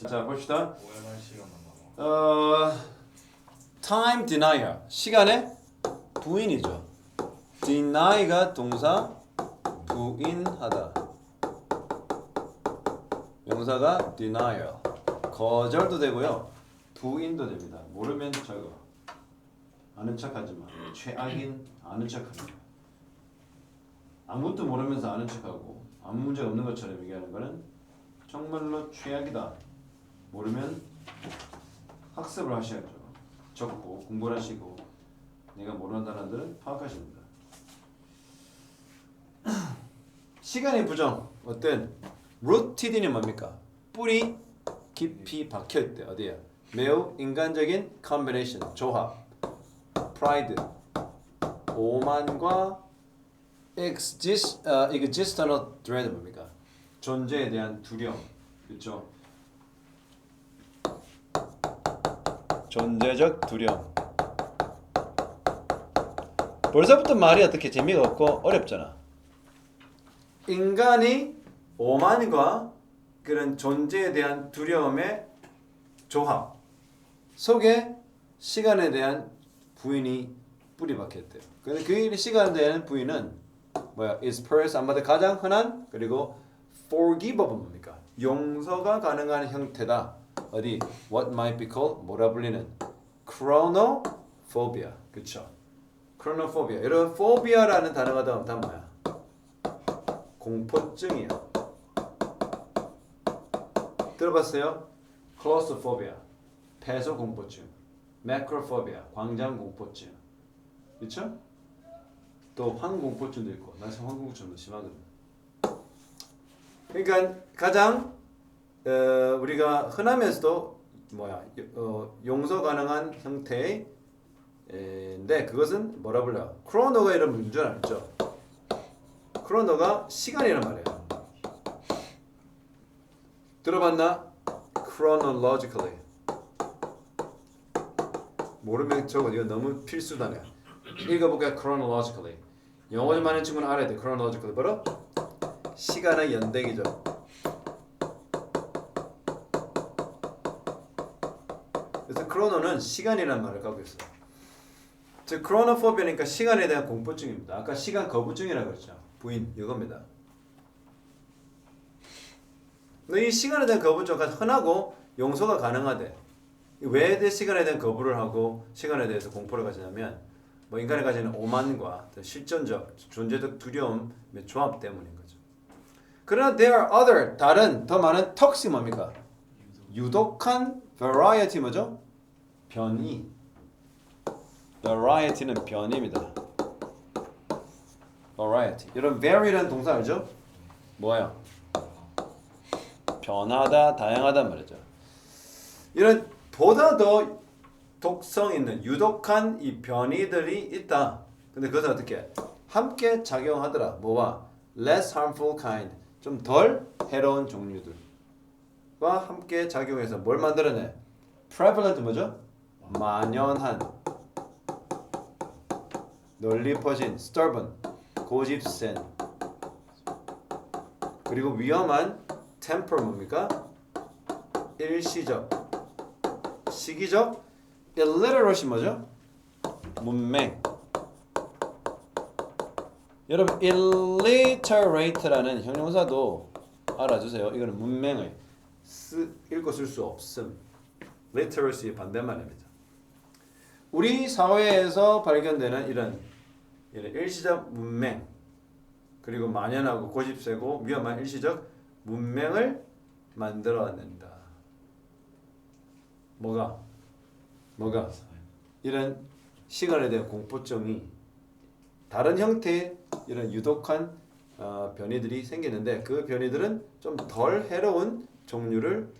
자 봅시다. 오해할 시간만 남아. time denier 시간의 부인이죠. deny가 동사 부인하다. 명사가 denial 거절도 되고요. 부인도 됩니다. 모르면 저거 아는 척하지 마. 최악인 아는 척하는 거. 아무것도 모르면서 아는 척하고 아무 문제 없는 것처럼 얘기하는 거는 정말로 최악이다. 모르면 학습을 하셔야죠. 적고 공부를 하시고 내가 모르는 단어들은 파악하십니다. 시간의 부정 어떤 rooted이 뭡니까? 뿌리 깊이 박혀있대. 어디야? 매우 인간적인 combination 조합 pride 오만과 existential dread 뭡니까? 존재에 대한 두려움. 그렇죠? 존재적 두려움. 벌써부터 말이 어떻게 재미가 없고 어렵잖아. 인간이 오만과 그런 존재에 대한 두려움의 조합 속에 시간에 대한 부인이 뿌리 박혔대요. 근데 그 시간에 대한 부인은 뭐야? is perspirate 가장 흔한 그리고 forgivable 뭡니까? 용서가 가능한 형태다. 어디? What might be called 뭐라 불리는 chronophobia. 그쵸? chronophobia. 여러분 phobia라는 단어가 다음 뭐야? 공포증이야. 들어봤어요? claustrophobia. 폐소 공포증. macrophobia. 광장 공포증. 그쵸? 또 황공포증도 있고. 나 지금 황공포증도 심하거든. 그러니까 가장 우리가 흔하면서도 용서 가능한 형태의 인데 그것은 뭐라 불러요? 크로노가 이런 문제는 알죠? 크로노가 시간이란 말이에요. 들어봤나? chronologically. 모르면 저거 이거 너무 필수단어야. 읽어볼까요? chronologically. 영어 좀 아는 친구는 알아야 돼. chronologically. 바로 시간의 연대기죠. 그래서 크로노는 시간이라는 말을 갖고 있어요. 즉 크로노포비아니까 시간에 대한 공포증입니다. 아까 시간 거부증이라고 그랬죠. 부인 이겁니다. 근데 이 시간에 대한 거부증가 흔하고 용서가 가능하대. 왜 시간에 대한 거부를 하고 시간에 대해서 공포를 가지냐면 인간이 가지는 오만과 실존적 존재적 두려움의 조합 때문인 거죠. 그러나 there are other 다른 더 많은 턱이 뭡니까? 유독한 variety 뭐죠? 변이. variety는 변이입니다. variety. 여러분 vary라는 동사 알죠? 뭐야? 변하다, 다양하다 말이죠. 이런 보다 더 독성 있는 유독한 이 변이들이 있다. 근데 그것은 어떻게? 함께 작용하더라. 뭐와? less harmful kind. 좀 덜 해로운 종류들과 함께 작용해서 뭘 만들어내? prevalent 뭐죠? 만연한, 널리 퍼진, stubborn, 고집센, 그리고 위험한 temper 뭡니까? 일시적, 시기적, illiteracy 뭐죠? 문맹. 여러분 illiterate라는 형용사도 알아주세요. 이거는 문맹의 읽고 쓸 수 없음. literacy의 반대말입니다. 우리 사회에서 발견되는 이런 일시적 문맹 그리고 만연하고 고집세고 위험한 일시적 문맹을 만들어낸다. 뭐가? 이런 시간에 대한 공포증이 다른 형태의 이런 유독한 변이들이 생기는데 그 변이들은 좀 덜 해로운 종류를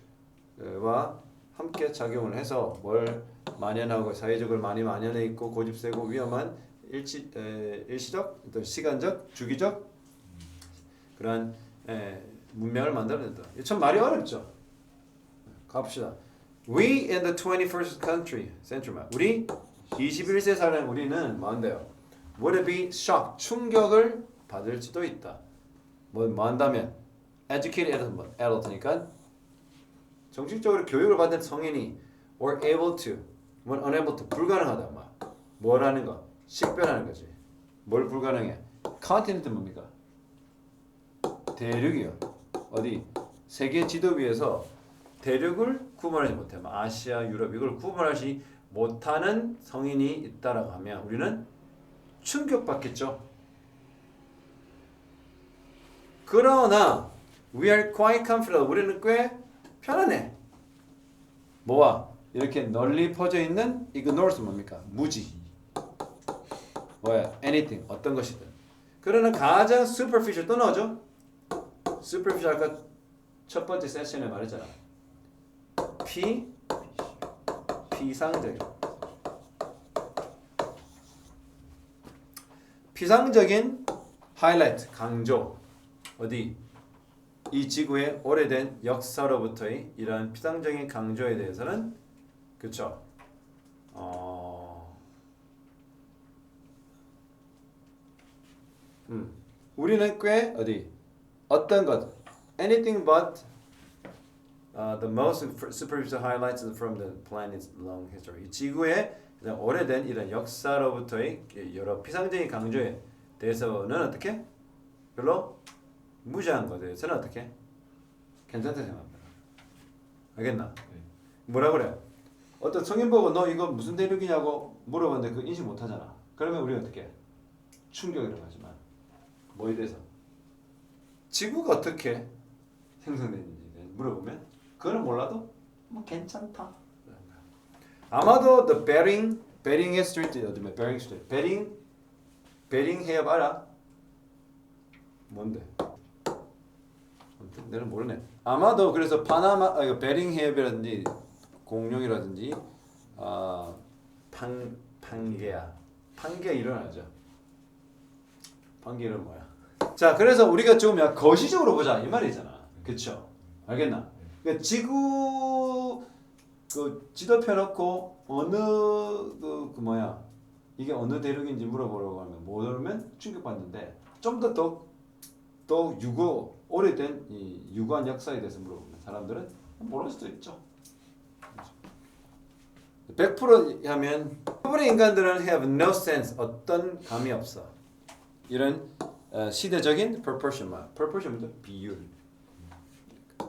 와 함께 작용을 해서 뭘 만연하고 사회적으로 많이 만연해 있고 고집세고 위험한 일시적 어떤 시간적 주기적 그런 문명을 만들어낸다. 참 말이 어렵죠. 가봅시다. We in the 21st century 우리 21세 사는 우리는 뭔데요? Would it be shock? 충격을 받을지도 있다. 뭐 한다면 educated adult니까 정식적으로 교육을 받은 성인이 or able to, or unable to, 불가능하다. 뭐라는 거? 식별하는 거지. 뭘 불가능해? 컨티넨트 뭡니까? 대륙이요. 어디? 세계 지도 위에서 대륙을 구분하지 못해. 아시아, 유럽 이걸 구분하지 못하는 성인이 있다라고 하면 우리는 충격받겠죠. 그러나 we are quite comfortable. 우리는 꽤 편안해. 뭐와? 이렇게 널리 퍼져 있는 ignorance 뭡니까? 무지. 뭐야? anything. 어떤 것이든. 그러나 가장 superficial 또 나오죠? superficial 아까 첫 번째 세션에 말했잖아. 피상적인. 피상적인 하이라이트, 강조. 어디? 이 지구의 오래된 역사로부터의 이러한 피상적인 강조에 대해서는 그쵸? 우리는 꽤 어디? 어떤 것? Anything but the most superficial highlights from the planet's long history. 이 지구의 가장 오래된 이런 역사로부터의 여러 피상적인 강조에 대해서는 어떻게? 별로 무지한 것에 대해서는 어떻게? 괜찮다 생각합니다. 알겠나? 뭐라 그래? 어떤 성인 보고 너 이거 무슨 대륙이냐고 물어봤는데 그 인식 못하잖아. 그러면 우리 어떻게? 충격이라고 하지만 뭐에 대해서? 지구가 어떻게 생성됐는지 물어보면 그거는 몰라도 뭐 괜찮다. 아마도 the Bering Strait 어디면 Bering Strait 베링 해협 알아? 뭔데? 아무튼 내가 모르네. 아마도 그래서 파나마 베링 해협이라든지 공룡이라든지 판게야 일어나죠. 판게 이름 뭐야? 자, 그래서 우리가 좀 거시적으로 보자 이 말이잖아. 그렇죠? 알겠나? 그러니까 지구 그 지도 펴놓고 어느 그 뭐야 이게 어느 대륙인지 물어보려고 하면 모르면 충격받는데 좀 더 오래된 이 유구한 역사에 대해서 물어보면 사람들은 모를 수도 있죠. 100% 하면 대부분의 인간들은 have no sense 어떤 감이 없어. 이런 시대적인 proportion입니다. 비율.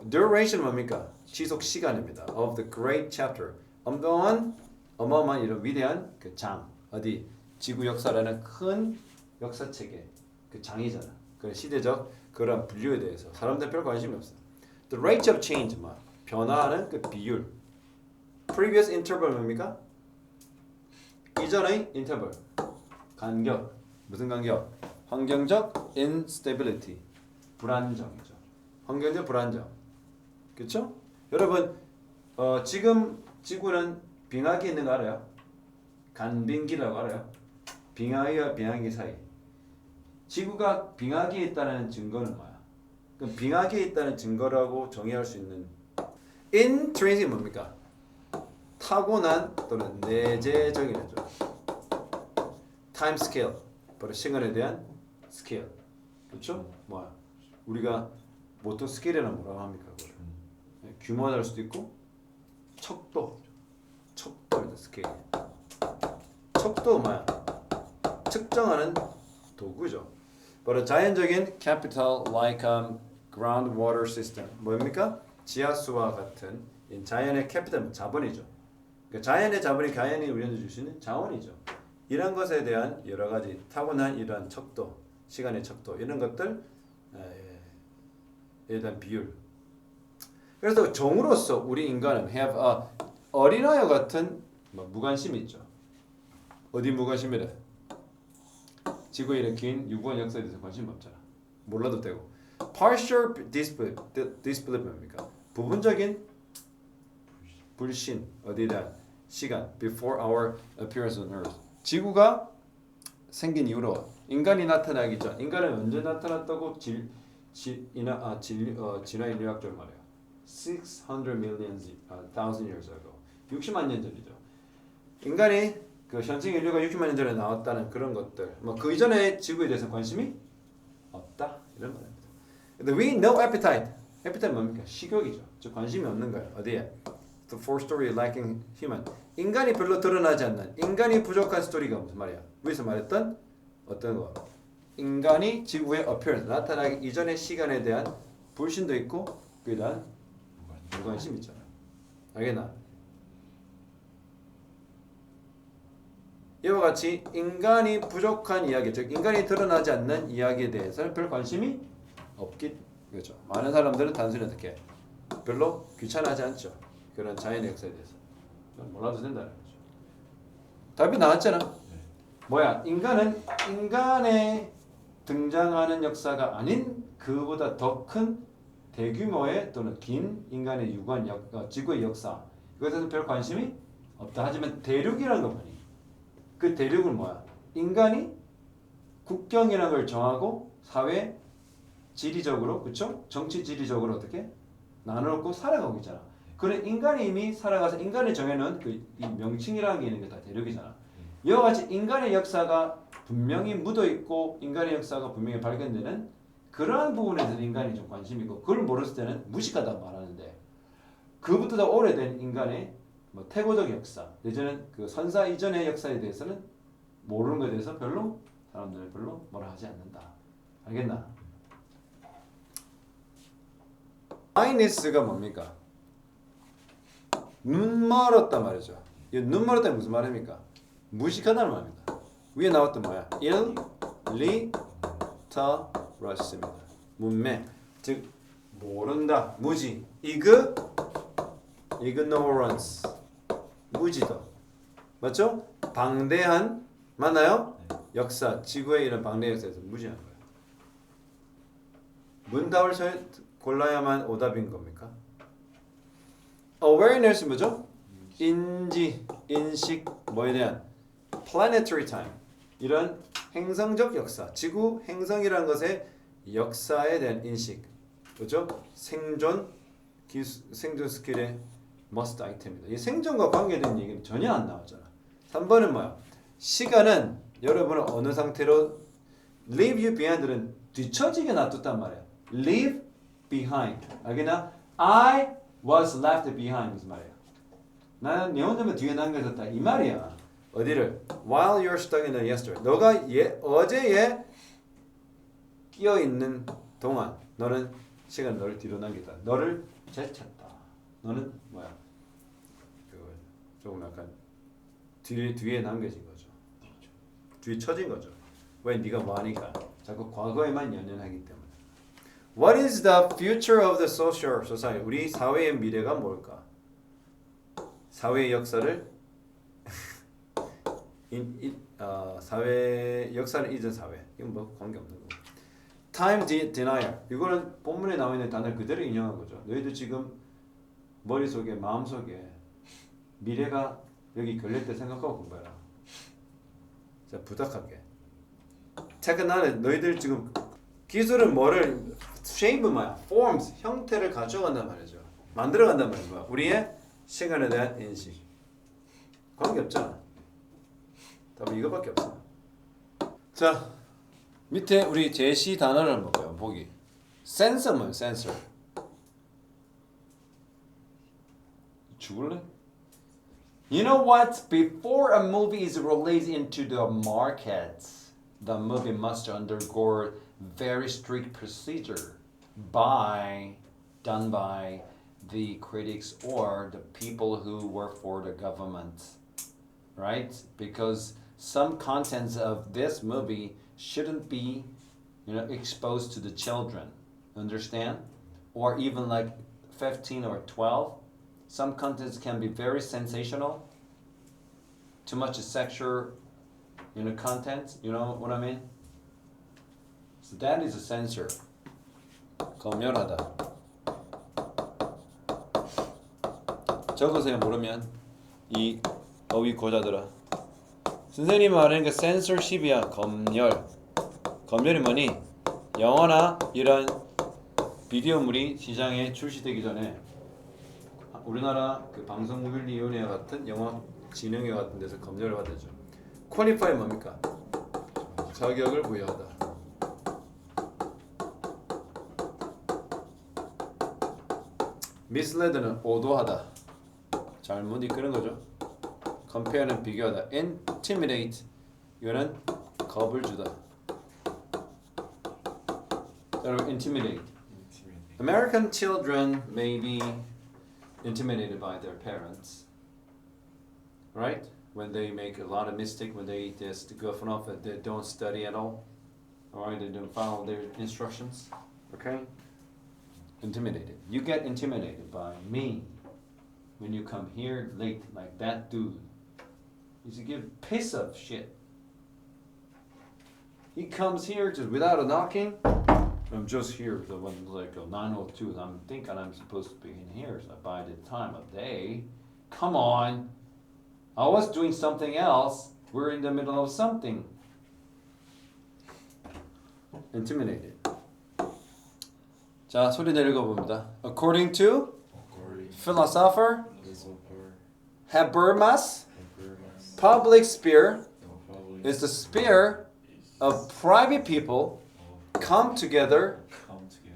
duration 뭡니까? 지속 시간입니다. of the great chapter. 어마어마한 이런 위대한 그 장. 어디? 지구 역사라는 큰 역사책의 그 장이잖아. 그 시대적 그런 분류에 대해서 사람들 별 관심이 없어. The rate of change 변화하는 그 비율. previous interval 뭡니까? 이전의 interval. 간격. 무슨 간격? 환경적 instability. 불안정이죠. 환경적 불안정. 그렇죠? 여러분 지금 지구는 빙하기 있는 거 알아요? 간빙기라고 알아요? 빙하기와 빙하기 사이. 지구가 빙하기에 있다는 증거는 뭐야? 그럼 빙하기에 있다는 증거라고 정의할 수 있는 intrinsic 뭡니까? 타고난 또는 내재적이죠. time scale, 바로 시간에 대한 스케일. 그렇죠? 뭐야? 우리가 보통 스케일이란 뭐라고 합니까? 규모가 될 수도 있고 척도이다 스케일. 척도 뭐야? 측정하는 도구죠. 바로 자연적인 capital like groundwater system. 뭡니까? 지하수와 같은 자연의 캐피탈 자본이죠. 그러니까 자연의 자본이 자연이 우리한테 줄 수 있는 자원이죠. 이런 것에 대한 여러 가지 타고난 이러한 척도, 시간의 척도 이런 것들에 대한 비율. 그래서 종으로서 우리 인간은 have 어린아이와 같은 무관심이 있죠. 어디 무관심이래? 지구에 이런 긴 유구한 역사에 대해서 관심 없잖아. 몰라도 되고. Partial disbelief입니까? 부분적인 불신 어디에 대한 시간 before our appearance on Earth. 지구가 생긴 이후로 인간이 나타나기 전 인간은 언제 나타났다고 진화 인류학적으로 말해요. 600 million thousand years ago. 60만 년 전이죠. 인간이 그 현생 인류가 60만 년 전에 나왔다는 그런 것들. 그 이전에 지구에 대해서 관심이 없다 이런 말입니다. 근데 we no appetite. appetite 뭡니까? 식욕이죠. 즉 관심이 없는 거예요. 어디에? The fourth story lacking human. 인간이 별로 드러나지 않는 인간이 부족한 스토리가 무슨 말이야? 위에서 말했던 어떤 거? 인간이 지구에 appearance 나타나기 이전의 시간에 대한 불신도 있고 그에 대한 무관심이 있잖아. 알겠나? 이와 같이 인간이 부족한 이야기, 즉 인간이 드러나지 않는 이야기에 대해서는 별 관심이 없기 그렇죠. 많은 사람들은 단순히 어떻게 별로 귀찮아하지 않죠. 그런 자연의 역사에 대해서 몰라도 된다는 거죠. 답이 나왔잖아. 뭐야? 인간은 인간의 등장하는 역사가 아닌 그보다 더 큰 대규모의 또는 긴 인간의 유관 지구의 역사 이것에는 별 관심이 없다. 하지만 대륙이라는 거 보니 그 대륙은 뭐야? 인간이 국경이라는 걸 정하고 사회 지리적으로 그렇죠? 정치 지리적으로 어떻게 나눠놓고 살아가고 있잖아. 그런 인간이 이미 살아가서 인간이 정해놓은 그 이 명칭이라는 게 있는 게 다 대륙이잖아. 이와 같이 인간의 역사가 분명히 묻어 있고 인간의 역사가 분명히 발견되는 그러한 부분에 대해서 인간이 좀 관심이 있고 그걸 모르을 때는 무식하다 말하는데 그보다 더 오래된 인간의 뭐 태고적 역사 내지는 그 선사 이전의 역사에 대해서는 모르는 것에 대해서 별로 사람들은 별로 뭐라 하지 않는다. 알겠나? blindness가 뭡니까? 눈 멀었단 말이죠. 이 눈 멀었다는 무슨 말입니까? 무식하다는 말입니다. 위에 나왔던 뭐야? illiterate,입니다. 문매, 즉 모른다, 무지. ignorance, 무지도. 맞죠? 방대한 맞나요? 역사, 지구의 이런 방대 역사에서 무지한 거예요. 문답을 골라야만 오답인 겁니까? awareness 뭐죠? 인지, 인식, 뭐에 대한 planetary time 이런 행성적 역사, 지구 행성이라는 것의 역사에 대한 인식, 그렇죠? 생존 스킬의 must item입니다. 이 생존과 관계된 얘기는 전혀 안 나오잖아. 3번은 뭐야? 시간은 여러분을 어느 상태로 leave you behind는 뒤처지게 놔뒀단 말이야. leave behind. 알겠나? I was left behind 무슨 말이야? 나는 내 혼자만 뒤에 남겨졌다 이 말이야. 어디를? While you're stuck in the yesterday. 너가 어제에 끼어 있는 동안 너는 시간 너를 뒤로 남겼다. 너를 제쳤다. 너는 뭐야? 그 조금 약간 뒤에 남겨진 거죠. 뒤에 처진 거죠. 왜 네가 뭐하니까? 자꾸 과거에만 연연하기 때문에. What is the future of the social society? 우리 사회의 미래가 뭘까? 사회의 역사를 사회 역사를 잊은 사회. 이건 뭐 관계 없는 거고. Time denial. 이거는 본문에 나와 있는 단어를 그대로 인용한 거죠. 너희들 지금 머릿속에 마음속에 미래가 여기 걸릴 때 생각하고 공부해라. 자 부탁할게. 테크놀로지 너희들 지금 기술은 뭐를 shape 뭐야? forms 형태를 가져간단 말이죠. 만들어간단 말이야. 우리의 시간에 대한 인식. 관계 없잖아. 답은 이거밖에 없어. 자 밑에 우리 제시 단어를 한번 볼까요? 보기. 센서 뭐야? 센서. 죽을래? You know what? Before a movie is released into the market, the movie must undergo very strict procedure done by the critics or the people who work for the government, right? Because some contents of this movie shouldn't be, exposed to the children. Understand? Or even like 15 or 12. Some contents can be very sensational. Too much sexual, content. You know what I mean? So that is a censor. 검열하다. 적으세요. 모르면 이 어휘 고자들아. 선생님이 말하는 게 censorship이야. 검열. 검열이 뭐니? 영화나 이런 비디오물이 시장에 출시되기 전에 우리나라 그 방송윤리위원회 같은 영화진흥회 같은 데서 검열을 받아죠. 퀄리파이 뭡니까? 자격을 부여하다. mislead는 오도하다. 잘못 이끄는 거죠. compare는 비교하다. intimidate 이거는 겁을 주다. 여러분 intimidate. American children may be intimidated by their parents, right? When they make a lot of mistake, when they just go off and they don't study at all, or they don't follow their instructions, okay? Intimidated. You get intimidated by me when you come here late like that dude. You should give piss of shit. He comes here just without a knocking. I'm just here. The one like 9:02. I'm thinking I'm supposed to be in here so by the time of day. Come on. I was doing something else. We're in the middle of something. Intimidated. 자, 소리 내려 읽어봅니다. According to philosopher Habermas, public sphere is the sphere of private people come together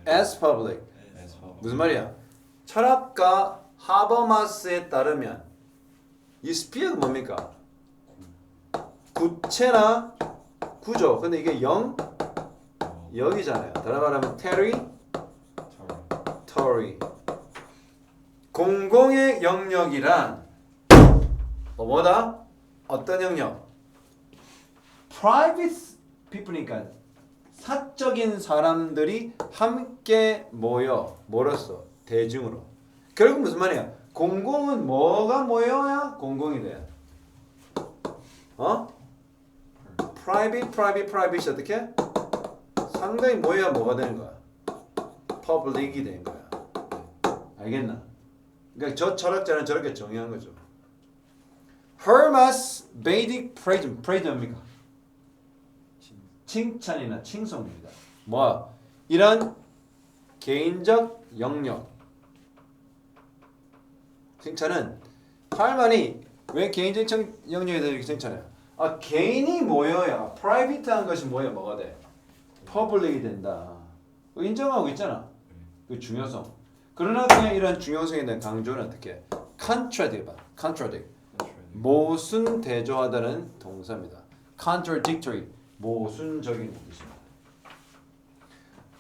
as public. 무슨 말이야? 철학가 하버마스에 따르면 이 스피어가 뭡니까? 구체나 구조. 근데 이게 영이잖아요. 다른 말하면 territory. 공공의 영역이란 뭐다? 어떤 영역? private people니까 사적인 사람들이 함께 모여 뭐로써? 대중으로. 결국 무슨 말이야? 공공은 뭐가 모여야 공공이 돼? private 어떻게? 상당히 모여야 뭐가 되는 거야? public이 되는 거야. 알겠나? 그러니까 저 철학자는 저렇게 정의한 거죠. Hermas Vedic praise입니까? 칭찬이나 칭송입니다. 뭐 이런 개인적 영역. 칭찬은 할만이 왜 개인적 영역에 대해서 칭찬해요? 개인이 모여야 프라이빗한 것이 모여 뭐가 돼? 퍼블릭이 된다. 인정하고 있잖아. 그 중요성. 그러나 그냥 이런 중요성에 대한 강조는 어떻게? contradict. 모순 대조하다는 동사입니다. contradictory. 모순적인 뜻입니다.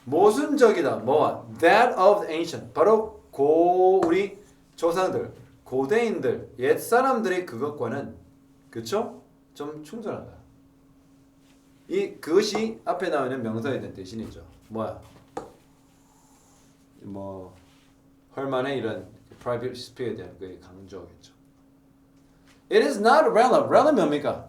모순적이다. 뭐와? That of the ancient. 바로 우리 조상들, 고대인들, 옛 사람들이 그것과는 그쵸? 좀 충돌한다. 그것이 앞에 나오는 명사에 대한 대신이죠. 뭐야? 헐만의 이런 private sphere에 대한 그 강조겠죠. It is not realm. realm 뭡니까?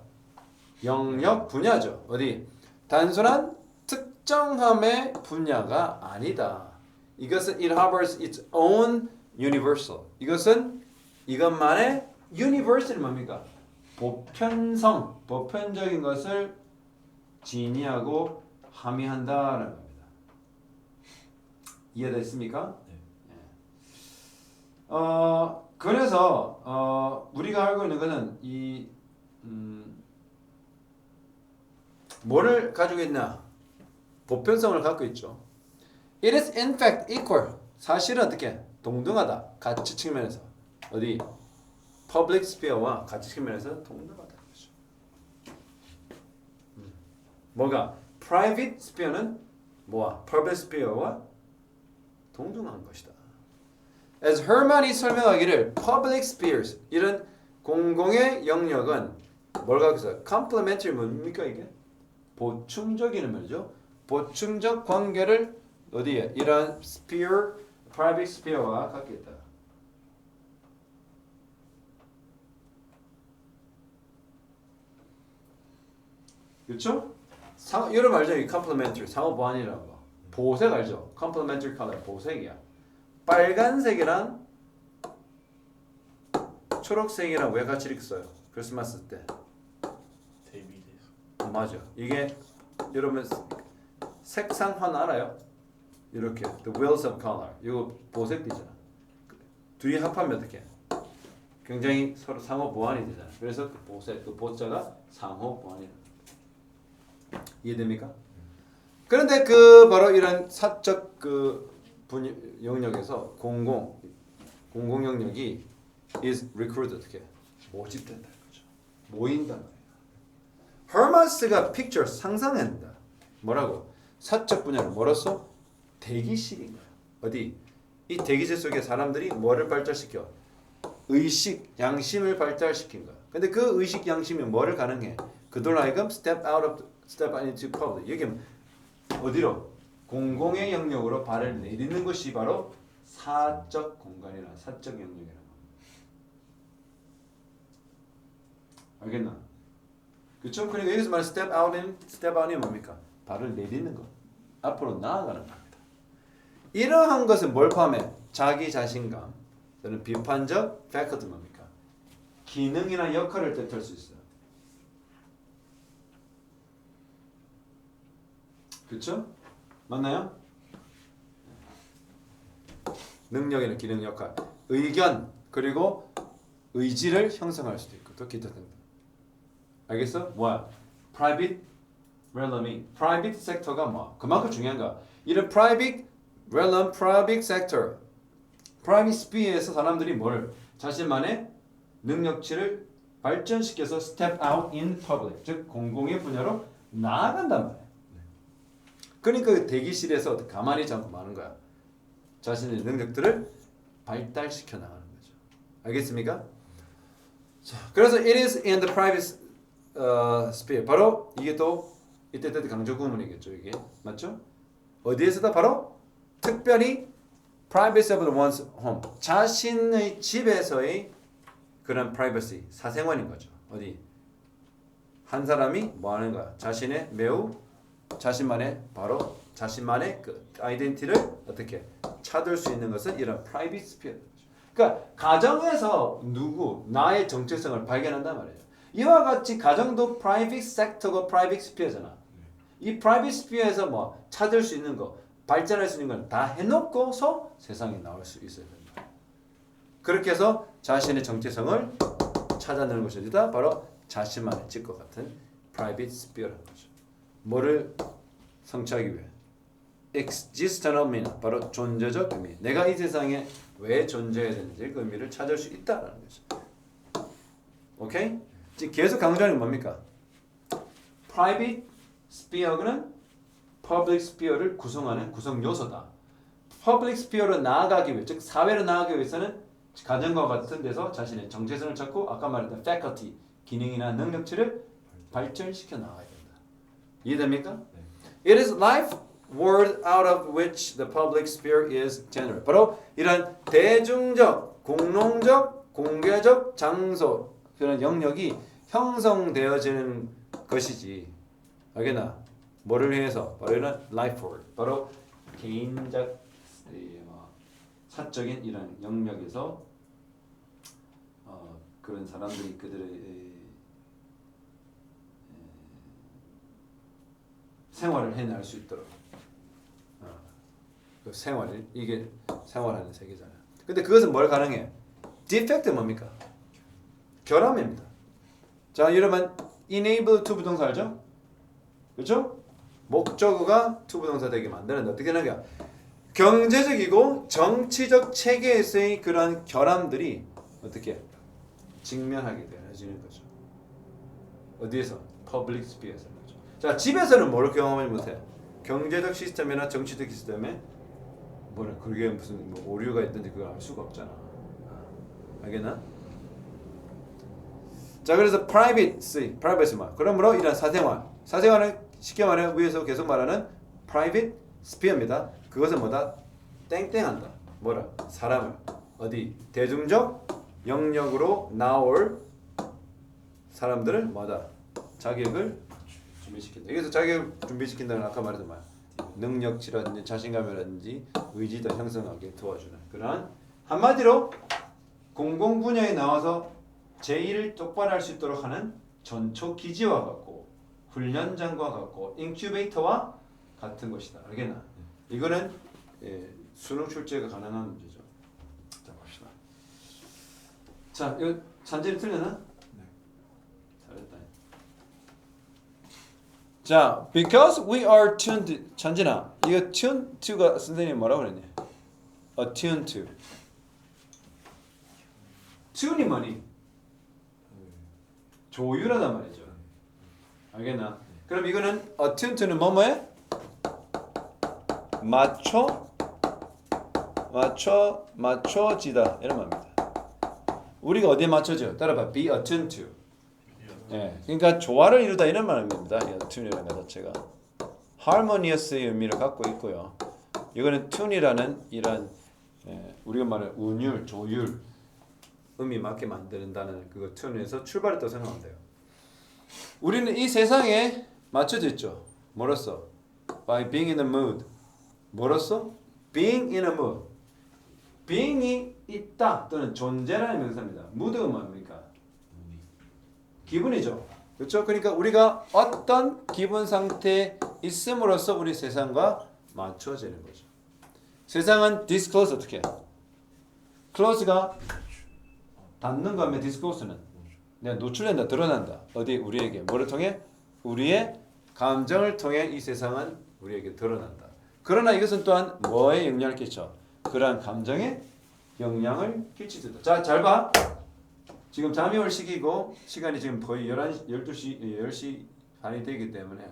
영역 분야죠. 어디? 단순한 특정함의 분야가 아니다. 이것은 it harbors its own universal. 이것만의 universal이 뭡니까? 보편성, 보편적인 것을 지니하고 함의한다라는 겁니다. 이해됐습니까? 네. 그래서 우리가 알고 있는 것은 뭐를 가지고 있나? 보편성을 갖고 있죠. It is in fact equal. 사실은 어떻게? 동등하다. 가치 측면에서. 어디? public sphere와 가치 측면에서 동등하다. 뭐가? private sphere는 뭐야? public sphere와 동등한 것이다. As Herman이 설명하기를 public spheres 이런 공공의 영역은 뭘 갖고 있어요? complementary 뭡니까 이게? 보충적이는 말이죠. 보충적 관계를 어디에? 이러한 sphere, private sphere와 갖고 있다. 그렇죠? 여러분 알죠? 이 complementary 상호 보완이라는 거. 보색 알죠? complementary color 보색이야. 빨간색이랑 초록색이랑 왜 같이 이렇게 써요? 크리스마스 때. 대비돼서. 맞아. 이게 여러분 색상환 알아요? 이렇게 the wheels of color. 이거 보색되잖아. 둘이 합하면 어떻게? 굉장히 서로 상호 보완이 되잖아. 그래서 그 보색, 그 보자가 상호 보완이다. 이해됩니까? 그런데 바로 이런 사적 영역에서 공공 공공 영역이 is recruited 어떻게 모집된다 이거죠. 모인단 말이에요. Hermas가 picture 상상한다. 뭐라고? 사적 분야를 뭐로써? 대기실인 거야. 어디? 이 대기실 속에 사람들이 뭐를 발달시켜? 의식, 양심을 발달시킨 거야. 근데 그 의식, 양심이 뭐를 가능해? 그들로 하여금 step into public. 여기 어디로? 공공의 영역으로 발을 내딛는 것이 바로 사적 공간이나 사적 영역이라는 겁니다. 알겠나? 그렇죠? 그러니까 여기서 말하는 step out이 뭡니까? 발을 내딛는 것. 앞으로 나아가는 겁니다. 이러한 것은 뭘 포함해? 자기 자신감 또는 비판적 faculty 뭡니까? 기능이나 역할을 뜻할 수 있어요. 그렇죠? 맞나요? 능력이나 기능, 역할, 의견 그리고 의지를 형성할 수도 있고 또 기타 등등. 알겠어? 뭐야? private realm이 private sector가 뭐? 그만큼 중요한 거야. 이런 private realm, private sector, private sphere에서 사람들이 뭘 자신만의 능력치를 발전시켜서 step out in public, 즉 공공의 분야로 나아간단 말이야. 그러니까 그 대기실에서 가만히 있지 않고 마는 거야. 자신의 능력들을 발달시켜 나가는 거죠. 알겠습니까? 자, 그래서 it is in the private sphere. 바로 이게 또 이때 강조 구문이겠죠. 이게 맞죠? 어디에서다? 바로 특별히 privacy of one's home. 자신의 집에서의 그런 privacy, 사생활인 거죠. 어디? 한 사람이 뭐 하는 거야? 자신의 매우 자신만의 바로 자신만의 그 아이덴티티를 어떻게 찾을 수 있는 것은 이런 private sphere. 그러니까 가정에서 나의 정체성을 발견한단 말이에요. 이와 같이 가정도 private sector고 private sphere잖아. 이 private sphere에서 뭐 찾을 수 있는 거, 발전할 수 있는 건 다 해놓고서 세상에 나올 수 있어야 된다. 그렇게 해서 자신의 정체성을 찾아내는 것이 어디다? 바로 자신만의 집과 같은 private sphere라는 거죠. 뭐를 성취하기 위해? existential meaning, 바로 존재적 의미. 내가 이 세상에 왜 존재해야 되는지 그 의미를 찾을 수 있다라는 거죠. 오케이? 지금 계속 강조하는 게 뭡니까? private sphere는 public sphere를 구성하는 구성 요소다. public sphere로 나아가기 위해, 즉 사회로 나아가기 위해서는 가정과 같은 데서 자신의 정체성을 찾고 아까 말했던 faculty, 기능이나 능력치를 발전시켜 나가야 된다. 이해됩니까? 네. It is life world out of which the public sphere is generated. 바로 이런 대중적, 공론적, 공개적 장소 그런 영역이 형성되어지는 것이지. 알겠나? 뭐를 위해서? 바로 이런 life world. 바로 개인적 사적인 이런 영역에서 그런 사람들이 그들의 생활을 해낼 수 있도록 그 생활을 이게 생활하는 세계잖아요. 근데 그것은 뭘 가능해? defect 뭡니까? 결함입니다. 자, 여러분 enable to 부동사 알죠? 그렇죠? 목적어가 to 부동사 되게 만드는데 어떻게 하는 거야? 경제적이고 정치적 체계에서의 그런 결함들이 어떻게 직면하게 되어지는 거죠. 어디에서? public sphere에서. 자, 집에서는 뭘 경험하지 못해? 경제적 시스템이나 정치적 시스템에 뭐는 그게 무슨 뭐 오류가 있든지 그걸 알 수가 없잖아. 알겠나? 자, 그래서 privacy 말. 그러므로 이런 사생활은 쉽게 말해 위에서 계속 말하는 private sphere입니다. 그것은 뭐다? 땡땡한다. 뭐라? 사람을 어디 대중적 영역으로 나올 사람들을 뭐다? 자격을 준비시킨다. 여기서 자격 준비시킨다는 아까 말했던 말. 능력치라든지 자신감이라든지 의지도 형성하게 도와주는 그런 한마디로 공공 분야에 나와서 제1을 똑바로 할 수 있도록 하는 전초 기지와 같고 훈련장과 같고 인큐베이터와 같은 것이다. 알겠나? 이거는 수능 출제가 가능한 문제죠. 자, 봅시다. 자, 이거 잔재를 틀렸나? 네. 잘했다. 자, because we are tuned. 잔진아, 이거 tune to가 선생님 뭐라고 그랬니? attuned to. tune이 뭐니? 조율하단 말이죠. 알겠나? 그럼 이거는 attune to는 뭐뭐해? 맞춰지다 이런 말입니다. 우리가 어디에 맞춰져? 따라봐. be attuned to. 예, 그러니까 조화를 이루다 이런 말입니다. 이 attune이라는 것 자체가 harmonious의 의미를 갖고 있고요. 이거는 tune이라는 이런 우리가 말하는 운율, 조율, 음이 맞게 만든다는 그거 tune에서 출발했다고 생각하면 돼요. 우리는 이 세상에 맞춰져 있죠. 뭐로써? By being in the mood. 뭐로써? Being in a mood. being이 있다 또는 존재라는 명사입니다. mood가 뭡니까? 기분이죠. 그렇죠? 그러니까 우리가 어떤 기분 상태에 있음으로써 우리 세상과 맞춰지는 거죠. 세상은 disclose 어떻게 해? close가 닫는 거 하면 disclose는 내가 노출된다, 드러난다. 어디? 우리에게. 뭐를 통해? 우리의 감정을 통해 이 세상은 우리에게 드러난다. 그러나 이것은 또한 뭐에 영향을 끼쳐? 그러한 감정에 영향을 끼치다. 자, 잘 봐. 지금 잠이 올 시기고 시간이 지금 거의 11시, 12시, 10시 반이 되기 때문에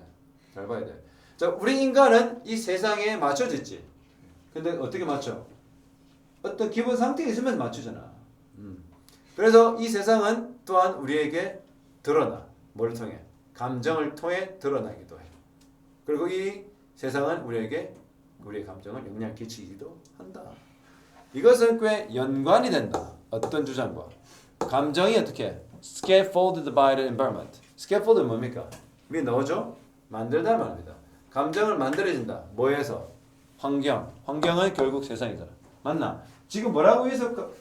잘 봐야 돼. 자, 우리 인간은 이 세상에 맞춰졌지. 근데 어떻게 맞춰? 어떤 기본 상태에 있으면 맞추잖아. 그래서 이 세상은 또한 우리에게 드러나. 뭘 통해? 감정을 통해 드러나기도 해. 그리고 이 세상은 우리에게 우리의 감정을 영향을 끼치기도 한다. 이것은 꽤 연관이 된다. 어떤 주장과? 감정이 어떻게? Scaffolded by the environment. Scaffold는 뭡니까? 위에 넣어줘? 만들다 말입니다. 감정을 만들어진다. 뭐에서? 환경. 환경은 결국 세상이잖아. 맞나? 지금 뭐라고 해서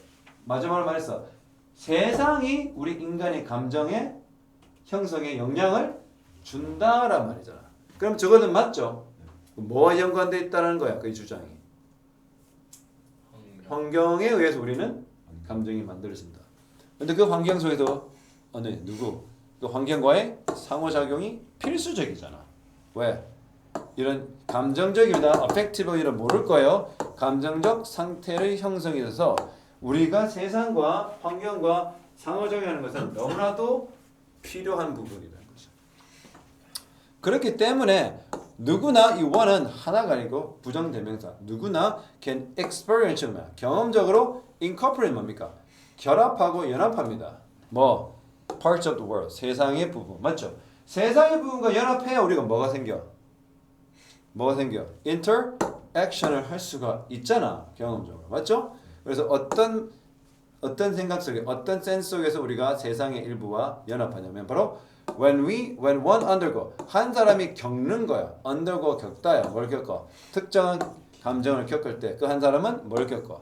마지막으로 말했어? 세상이 우리 인간의 감정에 형성에 영향을 준다란 말이잖아. 그럼 저거는 맞죠? 뭐와 연관되어 있다는 거야? 그 주장이. 환경에 의해서 우리는 감정이 만들어진다. 근데 그 환경 속에도 누구? 그 환경과의 상호작용이 필수적이잖아. 왜? 이런 감정적이다, affective 이런 모를 거예요. 감정적 상태의 형성이 돼서 우리가 세상과 환경과 상호작용하는 것은 너무나도 필요한 부분이라는 거죠. 그렇기 때문에 누구나 이 one은 하나가 아니고 부정대명사. 누구나 can experience 경험적으로 incorporate 뭡니까? 결합하고 연합합니다. 뭐? parts of the world. 세상의 부분. 맞죠? 세상의 부분과 연합해야 우리가 뭐가 생겨? 뭐가 생겨? interaction을 할 수가 있잖아. 경험적으로. 맞죠? 그래서 어떤 생각 속에 어떤 센스 속에서 우리가 세상의 일부와 연합하냐면 바로 when one undergo 한 사람이 겪는 거야. undergo 겪다야. 뭘 겪어? 특정한 감정을 겪을 때 그 한 사람은 뭘 겪어?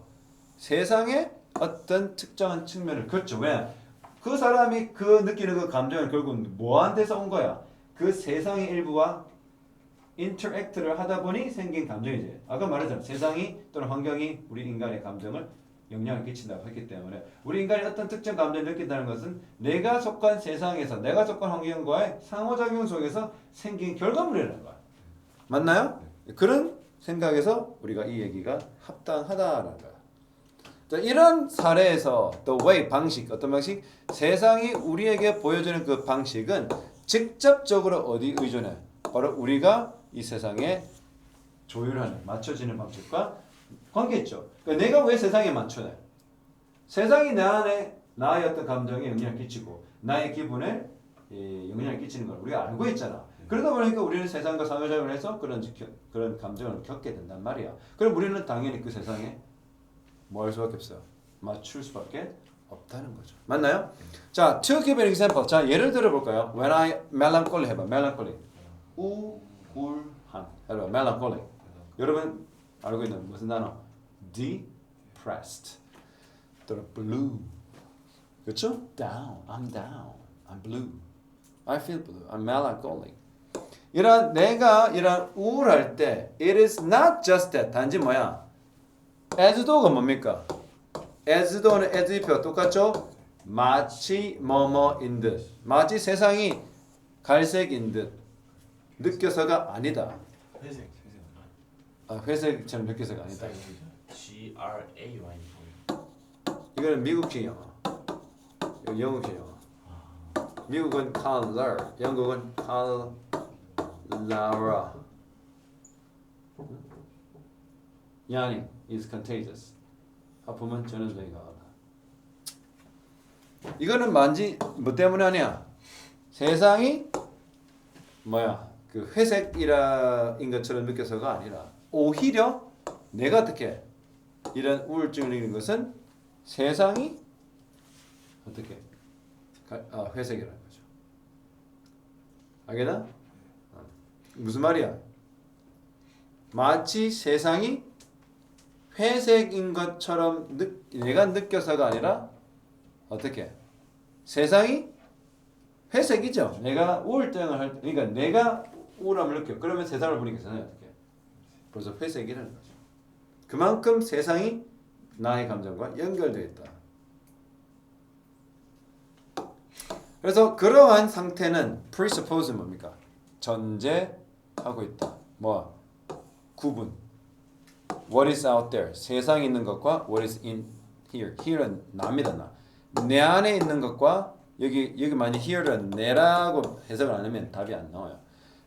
세상의 어떤 특정한 측면을 겪죠. 왜? 그 사람이 그 느끼는 그 감정을 결국 뭐한테서 온 거야? 그 세상의 일부와 인터랙트를 하다 보니 생긴 감정이지. 아까 말했잖아. 세상이 또는 환경이 우리 인간의 감정을 영향을 끼친다고 했기 때문에 우리 인간이 어떤 특정 감정을 느낀다는 것은 내가 속한 세상에서 내가 속한 환경과의 상호작용 속에서 생긴 결과물이라는 거야. 맞나요? 그런 생각에서 우리가 이 얘기가 합당하다라는 거야. 자, 이런 사례에서 the way 방식 어떤 방식? 세상이 우리에게 보여주는 그 방식은 직접적으로 어디 의존해? 바로 우리가 이 세상에 조율하는 맞춰지는 방식과 관계 있죠. 그러니까 내가 왜 세상에 맞춰내? 세상이 내 안에 나의 어떤 감정에 영향을 끼치고 나의 기분에 영향을 끼치는 걸 우리가 알고 있잖아. 그러다 보니까 우리는 세상과 상호작용을 해서 그런 감정을 겪게 된단 말이야. 그럼 우리는 당연히 그 세상에 뭐 할 수밖에 없어요. 맞출 수밖에 없다는 거죠. 맞나요? 자, to give an example. 자, 예를 들어 볼까요? When I melancholy 해봐. melancholy. 우울한. 해봐. melancholy. 여러분 알고 있는 무슨 단어? depressed. 또는 blue. 그렇죠? down. I'm down. I'm blue. I feel blue. I'm melancholy. 내가 우울할 때 it is not just that. 단지 뭐야? as though가 뭡니까? as thogh는 as if와 똑같죠? 마치 뭐뭐인 듯. 마치 세상이 갈색인 듯 느껴서가 아니다. 회색. 회색처럼 느껴서가 아니다. GRAY. 이거는 미국식 영어. 영국식 영어. 미국은 color, 영국은 cholera. Yawning is contagious. 아프면 전염성이 강하다. 이거는 만지 뭐 때문에 하냐? 세상이 뭐야? 그 회색이라인 것처럼 느껴서가 아니라 오히려 내가 어떻게 이런 우울증을 느끼는 것은 세상이 어떻게 회색이라는 거죠. 알겠나? 무슨 말이야? 마치 세상이 회색인 것처럼 내가 느껴서가 아니라 어떻게? 세상이 회색이죠. 내가 우울증을 할 때, 그러니까 내가 우울함을 느껴. 그러면 세상을 보니까 세상이 어떻게? 벌써 회색이라는 거죠. 그만큼 세상이 나의 감정과 연결되어 있다. 그래서 그러한 상태는 presuppose 뭡니까? 전제하고 있다. 뭐? 구분. What is out there? 세상에 있는 것과 what is in here. here는 나입니다. 나. 내 안에 있는 것과 여기 만약 here는 내라고 해석을 안 하면 답이 안 나와요.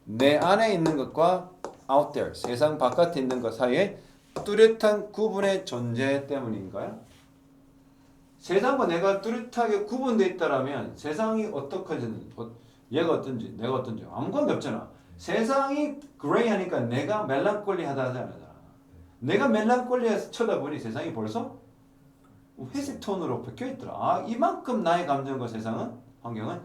내 안에 있는 것과 out there. 세상 바깥에 있는 것 사이에 뚜렷한 구분의 존재 때문인가요? 세상과 내가 뚜렷하게 구분되어 있다라면 세상이 어떻게든 얘가 어떤지 내가 어떤지 아무 관계 없잖아. 세상이 그레이하니까 내가 멜랑콜리하다 하지 않아. 내가 멜랑콜리해서 쳐다보니 세상이 벌써 회색 톤으로 바뀌어 있더라. 아, 이만큼 나의 감정과 세상은 환경은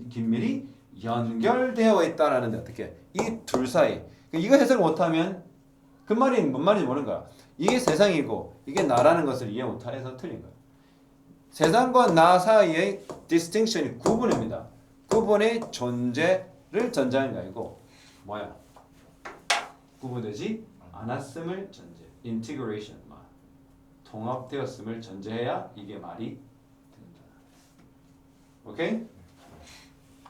긴밀히 연결되어 있다라는데 어떻게 이 둘 사이 이거 해석을 못하면 그 말이 뭔 말인지 모르는 거야. 이게 세상이고 이게 나라는 것을 이해 못해서 틀린 거야. 세상과 나 사이의 distinction이 구분입니다. 구분의 존재를 전제하는 게 아니고 뭐야? 구분되지 않았음을 전제. integration 통합되었음을 전제해야 이게 말이 된다. 오케이?